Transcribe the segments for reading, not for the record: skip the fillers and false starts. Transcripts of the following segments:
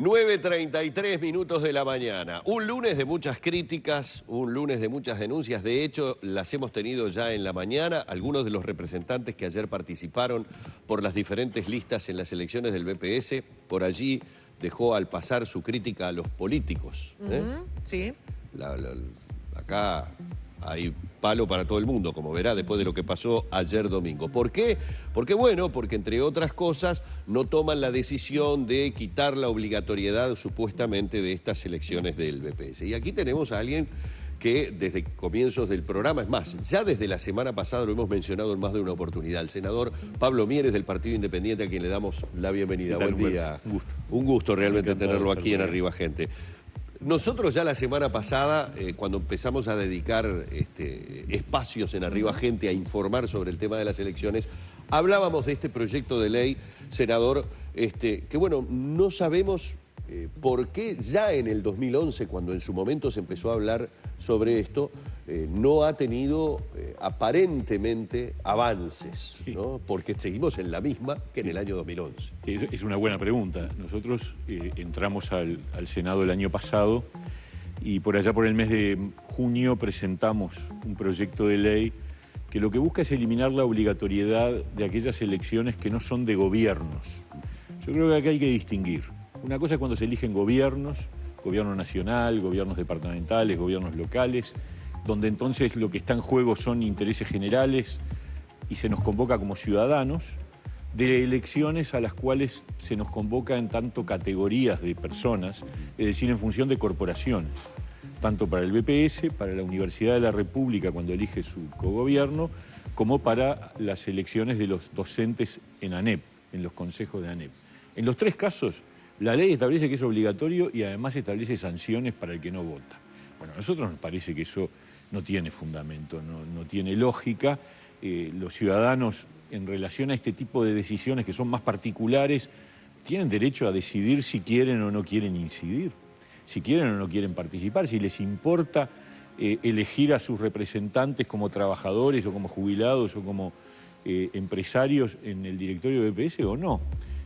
9:33 minutos de la mañana. Un lunes de muchas críticas, un lunes de muchas denuncias. De hecho, las hemos tenido ya en la mañana. Algunos de los representantes que ayer participaron por las diferentes listas en las elecciones del BPS, por allí dejó al pasar su crítica a los políticos. Sí. Acá hay palo para todo el mundo, como verá después de lo que pasó ayer domingo. ¿Por qué? Porque entre otras cosas, no toman la decisión de quitar la obligatoriedad supuestamente de estas elecciones del BPS. Y aquí tenemos a alguien que desde comienzos del programa, es más, ya desde la semana pasada lo hemos mencionado en más de una oportunidad, el senador Pablo Mieres del Partido Independiente, a quien le damos la bienvenida. Buen día. Un gusto. Un gusto realmente tenerlo aquí en Arriba Gente. Nosotros ya la semana pasada, cuando empezamos a dedicar espacios en Arriba Gente a informar sobre el tema de las elecciones, hablábamos de este proyecto de ley, senador, que bueno, no sabemos por qué ya en el 2011, cuando en su momento se empezó a hablar sobre esto, no ha tenido aparentemente avances, ¿no? Porque seguimos en la misma que en el año 2011. Sí, es una buena pregunta. Nosotros entramos al Senado el año pasado y por allá por el mes de junio presentamos un proyecto de ley que lo que busca es eliminar la obligatoriedad de aquellas elecciones que no son de gobiernos. Yo creo que acá hay que distinguir. Una cosa es cuando se eligen gobiernos, gobierno nacional, gobiernos departamentales, gobiernos locales, donde entonces lo que está en juego son intereses generales y se nos convoca como ciudadanos, de elecciones a las cuales se nos convoca en tanto categorías de personas, es decir, en función de corporaciones, tanto para el BPS, para la Universidad de la República cuando elige su cogobierno, como para las elecciones de los docentes en ANEP, en los consejos de ANEP. En los tres casos, la ley establece que es obligatorio y además establece sanciones para el que no vota. Bueno, a nosotros nos parece que eso no tiene fundamento, no tiene lógica. Los ciudadanos, en relación a este tipo de decisiones que son más particulares, tienen derecho a decidir si quieren o no quieren incidir, si quieren o no quieren participar, si les importa elegir a sus representantes como trabajadores o como jubilados o como empresarios en el directorio de BPS o no.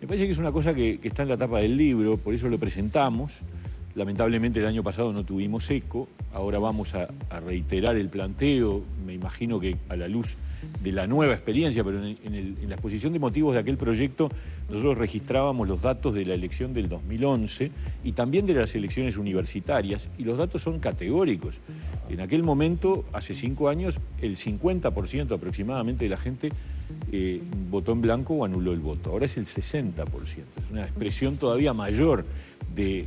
Me parece que es una cosa que está en la tapa del libro, por eso lo presentamos. Lamentablemente el año pasado no tuvimos eco, ahora vamos a reiterar el planteo, me imagino que a la luz de la nueva experiencia, pero en la exposición de motivos de aquel proyecto nosotros registrábamos los datos de la elección del 2011 y también de las elecciones universitarias, y los datos son categóricos. En aquel momento, hace 5 años, el 50% aproximadamente de la gente votó en blanco o anuló el voto. Ahora es el 60%. Es una expresión todavía mayor de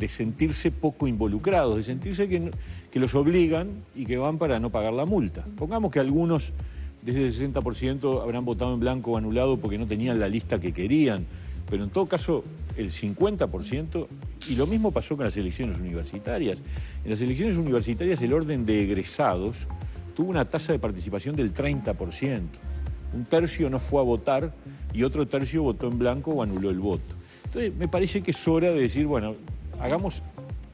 sentirse poco involucrados, de sentirse que los obligan y que van para no pagar la multa. Pongamos que algunos de ese 60% habrán votado en blanco o anulado porque no tenían la lista que querían, pero en todo caso el 50%, y lo mismo pasó con las elecciones universitarias. En las elecciones universitarias el orden de egresados tuvo una tasa de participación del 30%. Un tercio no fue a votar y otro tercio votó en blanco o anuló el voto. Entonces me parece que es hora de decir, bueno, hagamos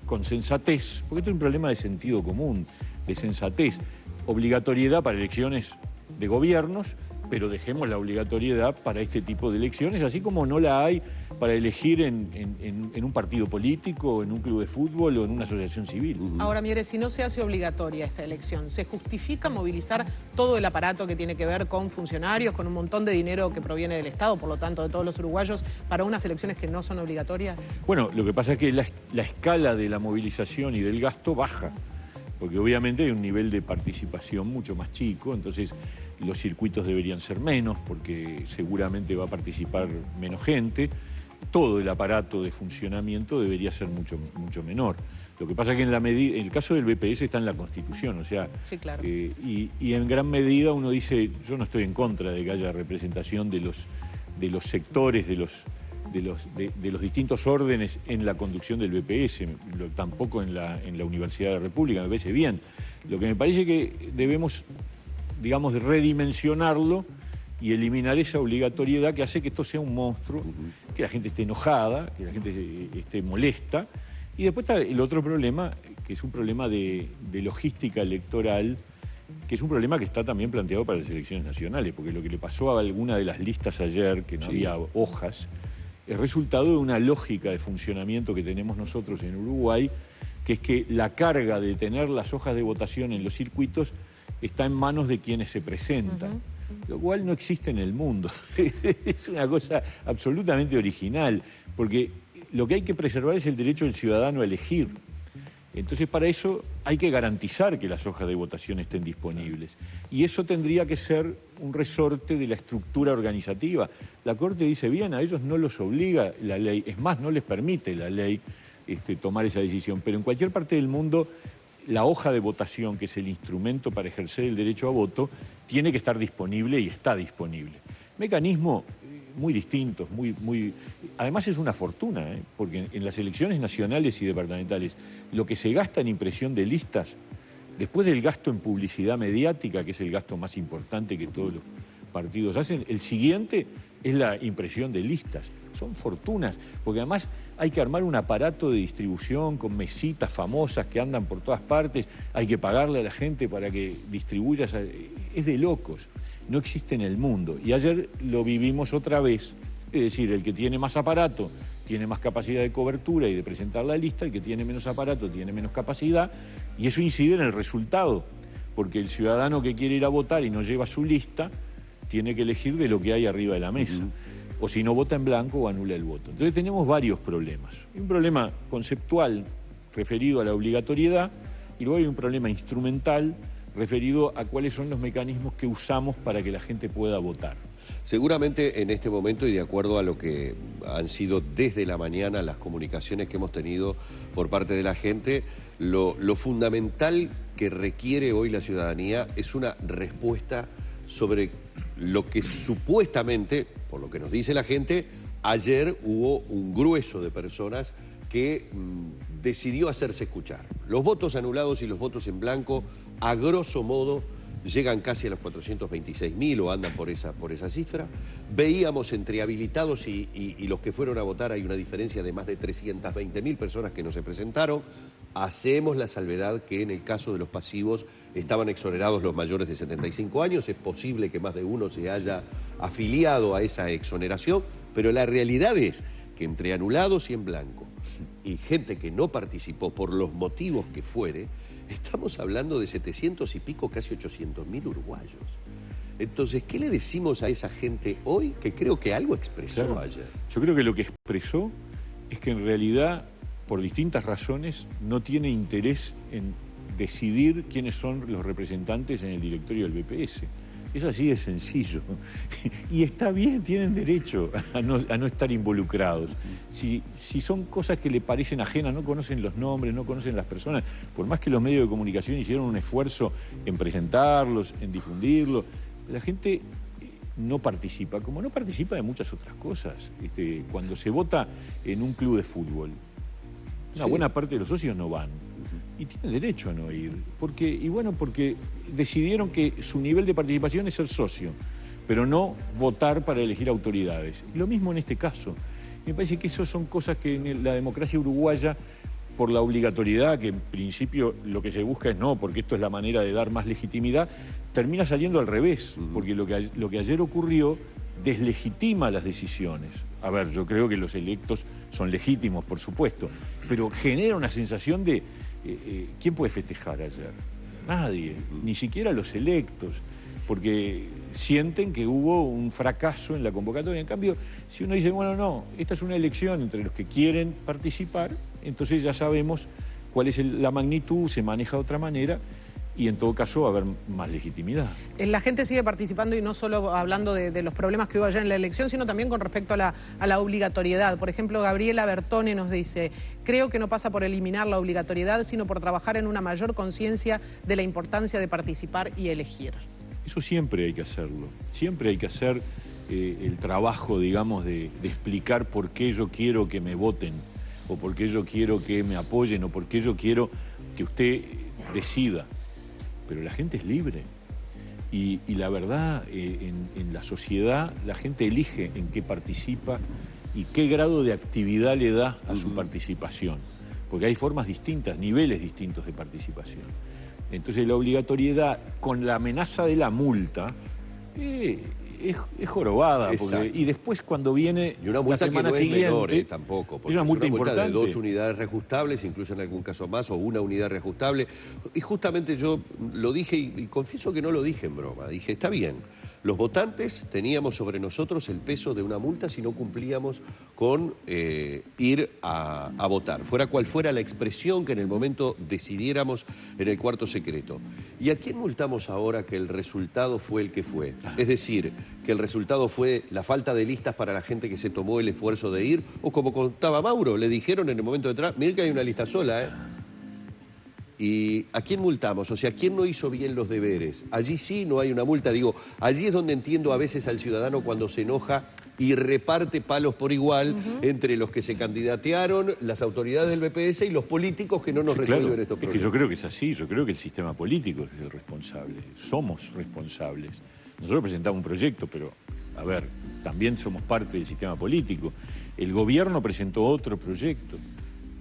con sensatez, porque esto es un problema de sentido común, de sensatez, obligatoriedad para elecciones de gobiernos, pero dejemos la obligatoriedad para este tipo de elecciones, así como no la hay para elegir en un partido político, en un club de fútbol o en una asociación civil. Ahora, Mieres, si no se hace obligatoria esta elección, ¿se justifica movilizar todo el aparato que tiene que ver con funcionarios, con un montón de dinero que proviene del Estado, por lo tanto de todos los uruguayos, para unas elecciones que no son obligatorias? Bueno, lo que pasa es que la escala de la movilización y del gasto baja, porque obviamente hay un nivel de participación mucho más chico, entonces los circuitos deberían ser menos, porque seguramente va a participar menos gente. Todo el aparato de funcionamiento debería ser mucho menor. Lo que pasa es que el caso del BPS está en la Constitución, o sea, sí, claro. Y en gran medida uno dice, yo no estoy en contra de que haya representación de los sectores, de los distintos órdenes en la conducción del BPS, tampoco en la Universidad de la República, me parece bien. Lo que me parece que debemos, digamos, redimensionarlo y eliminar esa obligatoriedad que hace que esto sea un monstruo, que la gente esté enojada, que la gente esté molesta. Y después está el otro problema, que es un problema de logística electoral, que es un problema que está también planteado para las elecciones nacionales, porque lo que le pasó a alguna de las listas ayer, que no había hojas, es resultado de una lógica de funcionamiento que tenemos nosotros en Uruguay, que es que la carga de tener las hojas de votación en los circuitos está en manos de quienes se presentan, lo cual no existe en el mundo. Es una cosa absolutamente original, porque lo que hay que preservar es el derecho del ciudadano a elegir. Entonces, para eso hay que garantizar que las hojas de votación estén disponibles. Y eso tendría que ser un resorte de la estructura organizativa. La Corte dice, bien, a ellos no los obliga la ley, es más, no les permite la ley tomar esa decisión. Pero en cualquier parte del mundo, la hoja de votación, que es el instrumento para ejercer el derecho a voto, tiene que estar disponible y está disponible. Mecanismo muy distintos, además es una fortuna, porque en las elecciones nacionales y departamentales lo que se gasta en impresión de listas, después del gasto en publicidad mediática, que es el gasto más importante que todos los partidos hacen, el siguiente es la impresión de listas. Son fortunas, porque además hay que armar un aparato de distribución con mesitas famosas que andan por todas partes, hay que pagarle a la gente para que distribuya, es de locos. No existe en el mundo. Y ayer lo vivimos otra vez, es decir, el que tiene más aparato tiene más capacidad de cobertura y de presentar la lista, el que tiene menos aparato tiene menos capacidad, y eso incide en el resultado, porque el ciudadano que quiere ir a votar y no lleva su lista, tiene que elegir de lo que hay arriba de la mesa, o si no vota en blanco o anula el voto. Entonces tenemos varios problemas. Hay un problema conceptual referido a la obligatoriedad, y luego hay un problema instrumental referido a cuáles son los mecanismos que usamos para que la gente pueda votar. Seguramente en este momento, y de acuerdo a lo que han sido desde la mañana las comunicaciones que hemos tenido por parte de la gente, lo fundamental que requiere hoy la ciudadanía es una respuesta sobre lo que supuestamente, por lo que nos dice la gente, ayer hubo un grueso de personas que decidió hacerse escuchar. Los votos anulados y los votos en blanco, a grosso modo, llegan casi a los 426.000 o andan por esa cifra. Veíamos entre habilitados y los que fueron a votar hay una diferencia de más de 320.000 personas que no se presentaron. Hacemos la salvedad que en el caso de los pasivos estaban exonerados los mayores de 75 años. Es posible que más de uno se haya afiliado a esa exoneración, pero la realidad es que entre anulados y en blanco y gente que no participó por los motivos que fuere, estamos hablando de 700 y pico, casi 800.000 uruguayos. Entonces, ¿qué le decimos a esa gente hoy que creo que algo expresó ayer? Yo creo que lo que expresó es que en realidad, por distintas razones, no tiene interés en decidir quiénes son los representantes en el directorio del BPS. Es así de sencillo. Y está bien, tienen derecho a no estar involucrados. Si son cosas que le parecen ajenas, no conocen los nombres, no conocen las personas, por más que los medios de comunicación hicieron un esfuerzo en presentarlos, en difundirlos, la gente no participa, como no participa de muchas otras cosas. Cuando se vota en un club de fútbol, una buena parte de los socios no van. Y tienen derecho a no ir, porque decidieron que su nivel de participación es ser socio, pero no votar para elegir autoridades. Y lo mismo en este caso. Me parece que esas son cosas que en la democracia uruguaya, por la obligatoriedad, que en principio lo que se busca es no, porque esto es la manera de dar más legitimidad, termina saliendo al revés, porque lo que ayer ocurrió deslegitima las decisiones. A ver, yo creo que los electos son legítimos, por supuesto, pero genera una sensación de... ¿quién puede festejar ayer? Nadie, ni siquiera los electos, porque sienten que hubo un fracaso en la convocatoria. En cambio, si uno dice, bueno, no, esta es una elección entre los que quieren participar, entonces ya sabemos cuál es la magnitud, se maneja de otra manera, y en todo caso va a haber más legitimidad. La gente sigue participando y no solo hablando de los problemas que hubo ayer en la elección, sino también con respecto a la obligatoriedad. Por ejemplo, Gabriela Bertone nos dice, creo que no pasa por eliminar la obligatoriedad, sino por trabajar en una mayor conciencia de la importancia de participar y elegir. Eso siempre hay que hacerlo. Siempre hay que hacer el trabajo, digamos, de explicar por qué yo quiero que me voten, o por qué yo quiero que me apoyen, o por qué yo quiero que usted decida. Pero la gente es libre y la verdad, en la sociedad la gente elige en qué participa y qué grado de actividad le da a su participación, porque hay formas distintas, niveles distintos de participación. Entonces la obligatoriedad con la amenaza de la multa es jorobada. Exacto. Y después cuando viene Y una multa la semana que no es siguiente, menor tampoco, porque es una multa de importante. 2 unidades reajustables, incluso en algún caso más, o una unidad reajustable. Y justamente yo lo dije, y confieso que no lo dije en broma, dije, está bien, los votantes teníamos sobre nosotros el peso de una multa si no cumplíamos con ir a votar, fuera cual fuera la expresión que en el momento decidiéramos en el cuarto secreto. ¿Y a quién multamos ahora que el resultado fue el que fue? Es decir, que el resultado fue la falta de listas para la gente que se tomó el esfuerzo de ir, o como contaba Mauro, le dijeron en el momento de entrar, miren que hay una lista sola, ¿eh? ¿Y a quién multamos? O sea, ¿quién no hizo bien los deberes? Allí sí no hay una multa. Digo, allí es donde entiendo a veces al ciudadano cuando se enoja y reparte palos por igual entre los que se candidatearon, las autoridades del BPS y los políticos que no nos resuelven claro, estos problemas. Es que yo creo que es así, yo creo que el sistema político es el responsable, somos responsables. Nosotros presentamos un proyecto, pero, a ver, también somos parte del sistema político. El gobierno presentó otro proyecto,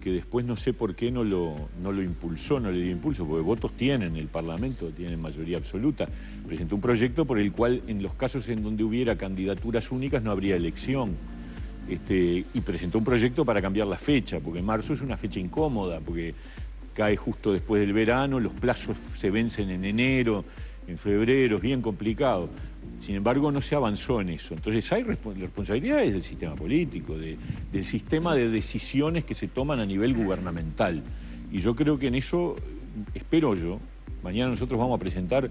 que después no sé por qué no lo impulsó, no le dio impulso, porque votos tienen, el Parlamento tiene mayoría absoluta. Presentó un proyecto por el cual, en los casos en donde hubiera candidaturas únicas, no habría elección. Y presentó un proyecto para cambiar la fecha, porque marzo es una fecha incómoda, porque cae justo después del verano, los plazos se vencen en enero, en febrero, es bien complicado. Sin embargo, no se avanzó en eso. Entonces hay responsabilidades del sistema político, del sistema de decisiones que se toman a nivel gubernamental. Y yo creo que en eso, espero yo, mañana nosotros vamos a presentar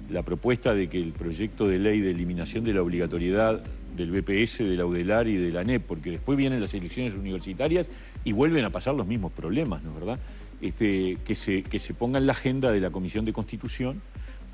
la propuesta de que el proyecto de ley de eliminación de la obligatoriedad del BPS, de la UDELAR y de la ANEP, porque después vienen las elecciones universitarias y vuelven a pasar los mismos problemas, ¿no es verdad? Que se ponga en la agenda de la Comisión de Constitución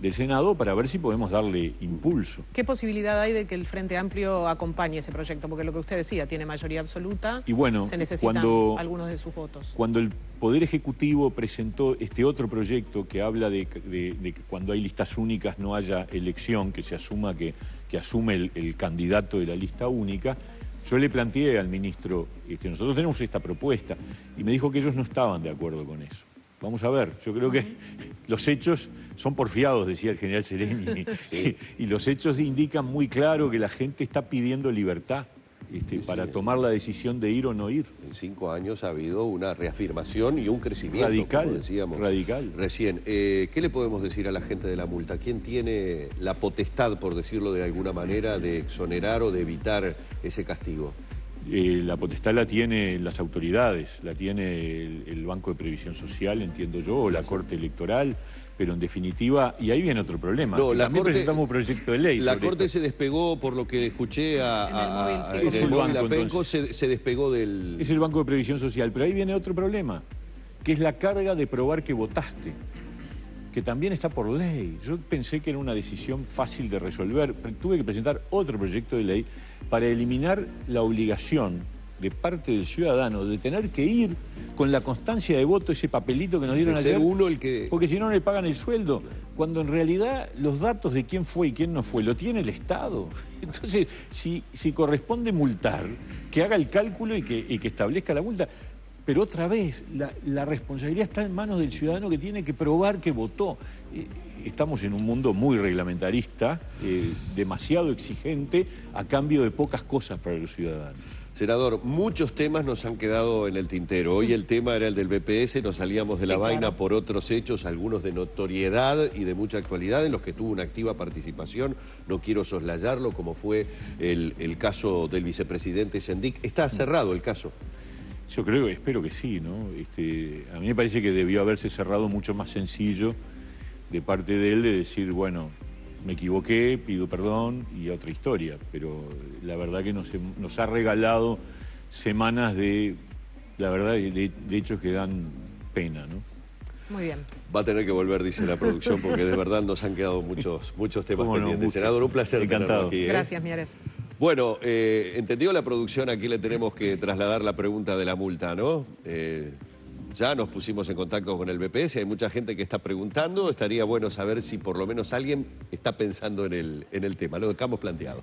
del Senado para ver si podemos darle impulso. ¿Qué posibilidad hay de que el Frente Amplio acompañe ese proyecto? Porque lo que usted decía, tiene mayoría absoluta, y bueno, se necesitan algunos de sus votos. Cuando el Poder Ejecutivo presentó este otro proyecto que habla de que cuando hay listas únicas no haya elección, que se asuma que asume el candidato de la lista única, yo le planteé al ministro, nosotros tenemos esta propuesta, y me dijo que ellos no estaban de acuerdo con eso. Vamos a ver, yo creo que los hechos son porfiados, decía el general Sereni, sí. Y los hechos indican muy claro que la gente está pidiendo libertad para tomar la decisión de ir o no ir. En 5 años ha habido una reafirmación y un crecimiento, radical, como decíamos recién. ¿Qué le podemos decir a la gente de la multa? ¿Quién tiene la potestad, por decirlo de alguna manera, de exonerar o de evitar ese castigo? La potestad la tienen las autoridades, la tiene el Banco de Previsión Social, entiendo yo, o la Corte Electoral, pero en definitiva, y ahí viene otro problema, no, también presentamos un proyecto de ley. La Corte se despegó, por lo que escuché en el móvil, a Penco, se despegó del... Es el Banco de Previsión Social, pero ahí viene otro problema, que es la carga de probar que votaste, que también está por ley. Yo pensé que era una decisión fácil de resolver, pero tuve que presentar otro proyecto de ley para eliminar la obligación de parte del ciudadano de tener que ir con la constancia de voto, ese papelito que nos dieron ayer, porque si no le pagan el sueldo, cuando en realidad los datos de quién fue y quién no fue lo tiene el Estado. Entonces, si corresponde multar, que haga el cálculo y que establezca la multa. Pero otra vez, la responsabilidad está en manos del ciudadano que tiene que probar que votó. Estamos en un mundo muy reglamentarista, demasiado exigente, a cambio de pocas cosas para los ciudadanos. Senador, muchos temas nos han quedado en el tintero. Hoy el tema era el del BPS, nos salíamos de la vaina por otros hechos, algunos de notoriedad y de mucha actualidad, en los que tuvo una activa participación. No quiero soslayarlo, como fue el caso del vicepresidente Sendik. Está cerrado el caso. Yo espero que sí, ¿no? A mí me parece que debió haberse cerrado mucho más sencillo de parte de él, de decir, bueno, me equivoqué, pido perdón y otra historia. Pero la verdad que nos ha regalado semanas de hechos que dan pena, ¿no? Muy bien. Va a tener que volver, dice la producción, porque de verdad nos han quedado muchos temas pendientes. Senador, un placer tenerlo aquí. Gracias, Mieres. Bueno, entendió la producción, aquí le tenemos que trasladar la pregunta de la multa, ¿no? Ya nos pusimos en contacto con el BPS, hay mucha gente que está preguntando, estaría bueno saber si por lo menos alguien está pensando en el tema, lo dejamos planteado.